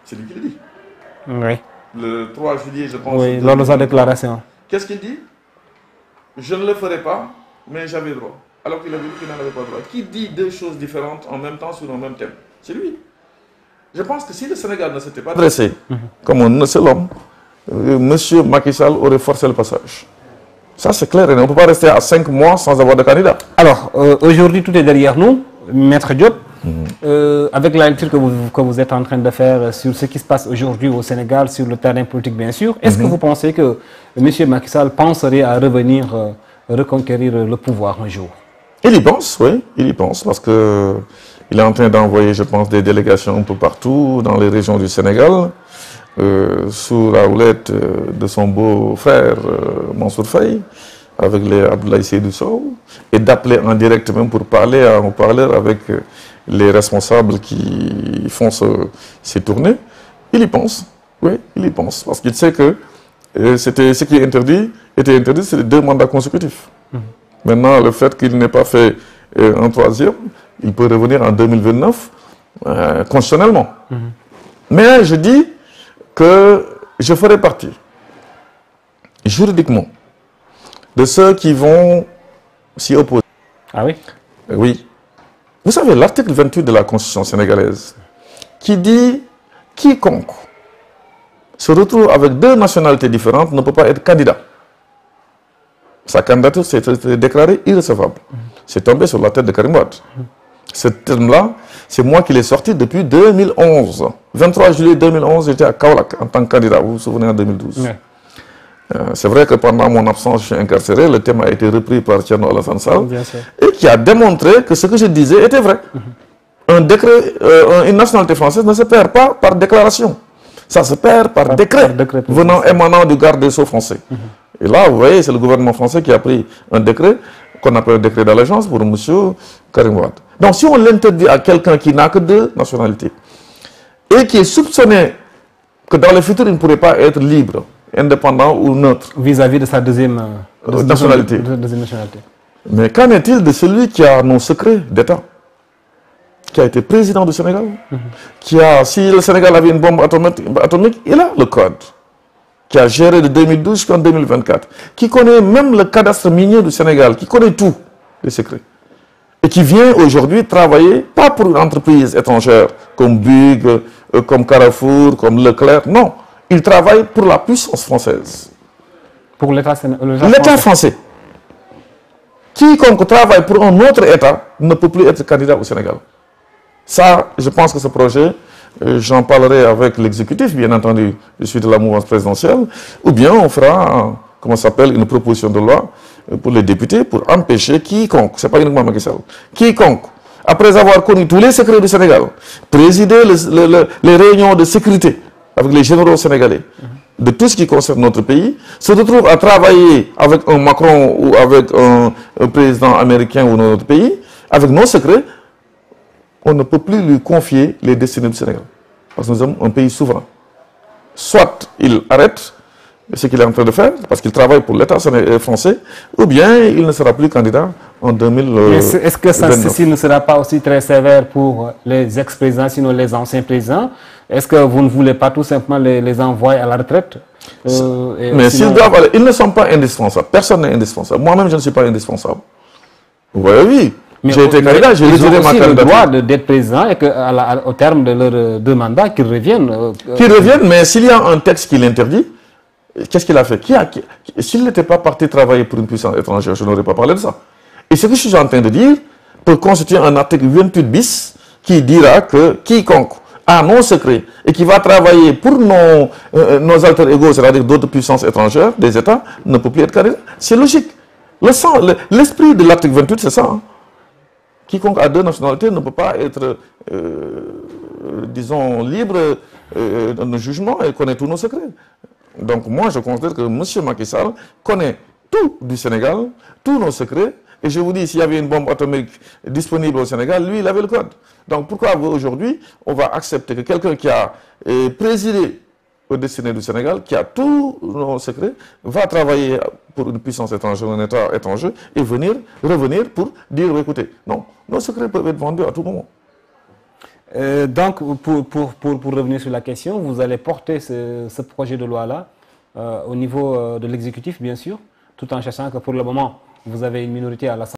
C'est lui qui le dit. Oui. Le 3 juillet, je pense. Oui, lors de sa déclaration. Qu'est-ce qu'il dit? Je ne le ferai pas, mais j'avais droit. Alors qu'il avait dit qu'il n'en avait pas droit. Qui dit deux choses différentes en même temps sur le même thème? C'est lui. Je pense que si le Sénégal ne s'était pas dressé comme un seul homme, M. Macky Sall aurait forcé le passage. Ça, c'est clair. On ne peut pas rester à 5 mois sans avoir de candidat. Alors, aujourd'hui, tout est derrière nous. Maître Diop, avec la lecture que vous êtes en train de faire sur ce qui se passe aujourd'hui au Sénégal, sur le terrain politique, bien sûr, est-ce que vous pensez que M. Macky Sall penserait à revenir reconquérir le pouvoir un jour? Il y pense, oui. Il y pense parce que il est en train d'envoyer, je pense, des délégations un peu partout dans les régions du Sénégal, sous la houlette de son beau-frère Mansour Faye, avec les Abdoulaye Seydou Sow, et d'appeler en direct même pour parler à un parleur avec les responsables qui font ces tournées. Il y pense, oui, il y pense, parce qu'il sait que c'était ce qui était interdit, c'est les 2 mandats consécutifs. Maintenant, le fait qu'il n'ait pas fait un 3e, il peut revenir en 2029 constitutionnellement. Mais je dis que je ferai partie, juridiquement, de ceux qui vont s'y opposer. Ah oui? Oui. Vous savez, l'article 28 de la Constitution sénégalaise, qui dit « quiconque se retrouve avec 2 nationalités différentes ne peut pas être candidat ». Sa candidature s'est déclarée irrecevable. C'est tombé sur la tête de Karim Wade. Ce terme-là, c'est moi qui l'ai sorti depuis 2011. 23 juillet 2011, j'étais à Kaolack en tant que candidat, vous vous souvenez, en 2012. Ouais. C'est vrai que pendant mon absence, je suis incarcéré. Le thème a été repris par Thierno Alassane Sall et qui a démontré que ce que je disais était vrai. Un décret, une nationalité française ne se perd pas par déclaration. Ça se perd par décret venant émanant du garde des Sceaux français. Et là, vous voyez, c'est le gouvernement français qui a pris un décret qu'on appelle un décret d'allégeance pour M. Karim Wade. Donc, si on l'interdit à quelqu'un qui n'a que 2 nationalités et qui est soupçonné que dans le futur, il ne pourrait pas être libre, indépendant ou neutre. Vis-à-vis de sa deuxième nationalité. Mais qu'en est-il de celui qui a nos secrets d'État, qui a été président du Sénégal, qui a, si le Sénégal avait une bombe atomique, il a le code, qui a géré de 2012 jusqu'en 2024, qui connaît même le cadastre minier du Sénégal, qui connaît tout, les secrets, et qui vient aujourd'hui travailler, pas pour une entreprise étrangère, comme Bouygues, comme Carrefour, comme Leclerc, non. Il travaille pour la puissance française. Pour l'État français. Quiconque travaille pour un autre État ne peut plus être candidat au Sénégal. Ça, je pense que ce projet, j'en parlerai avec l'exécutif, bien entendu, je suis de la mouvance présidentielle, ou bien on fera, comment ça s'appelle, une proposition de loi pour les députés pour empêcher quiconque, c'est pas uniquement Macky Sall, quiconque, après avoir connu tous les secrets du Sénégal, présider les réunions de sécurité avec les généraux sénégalais, de tout ce qui concerne notre pays, se retrouve à travailler avec un Macron ou avec un président américain ou notre pays, avec nos secrets, on ne peut plus lui confier les destinées du Sénégal. Parce que nous sommes un pays souverain. Soit il arrête ce qu'il est en train de faire, parce qu'il travaille pour l'État français, ou bien il ne sera plus candidat en 2029. Est-ce que ceci ne sera pas aussi très sévère pour les ex-présidents, sinon les anciens présidents? Est-ce que vous ne voulez pas tout simplement les envoyer à la retraite? Mais s'ils doivent aller, ils ne sont pas indispensables. Personne n'est indispensable. Moi-même, je ne suis pas indispensable. Vous voyez, oui. J'ai été candidat, j'ai retiré ma candidature. Ils ont aussi le droit d'être président et qu'au terme de leurs 2 mandats, qu'ils reviennent. Qu'ils reviennent, mais s'il y a un texte qui l'interdit, qu'est-ce qu'il a fait? S'il n'était pas parti travailler pour une puissance étrangère, je n'aurais pas parlé de ça. Et ce que je suis en train de dire peut constituer un article 28 bis qui dira que quiconque a nos secrets et qui va travailler pour nos alter ego, c'est-à-dire d'autres puissances étrangères, des États, ne peut plus être candidat. C'est logique. L'esprit de l'article 28, c'est ça. Hein. Quiconque a 2 nationalités ne peut pas être, disons, libre de nos jugements et connaît tous nos secrets. Donc moi, je considère que M. Macky Sall connaît tout du Sénégal, tous nos secrets. Et je vous dis, s'il y avait une bombe atomique disponible au Sénégal, lui, il avait le code. Donc pourquoi aujourd'hui, on va accepter que quelqu'un qui a présidé au destiné du Sénégal, qui a tous nos secrets, va travailler pour une puissance étrangère, un État étranger, et revenir pour dire, écoutez, non, nos secrets peuvent être vendus à tout moment. Donc, pour revenir sur la question, vous allez porter ce projet de loi-là au niveau de l'exécutif, bien sûr, tout en sachant que pour le moment, vous avez une minorité à l'Assemblée.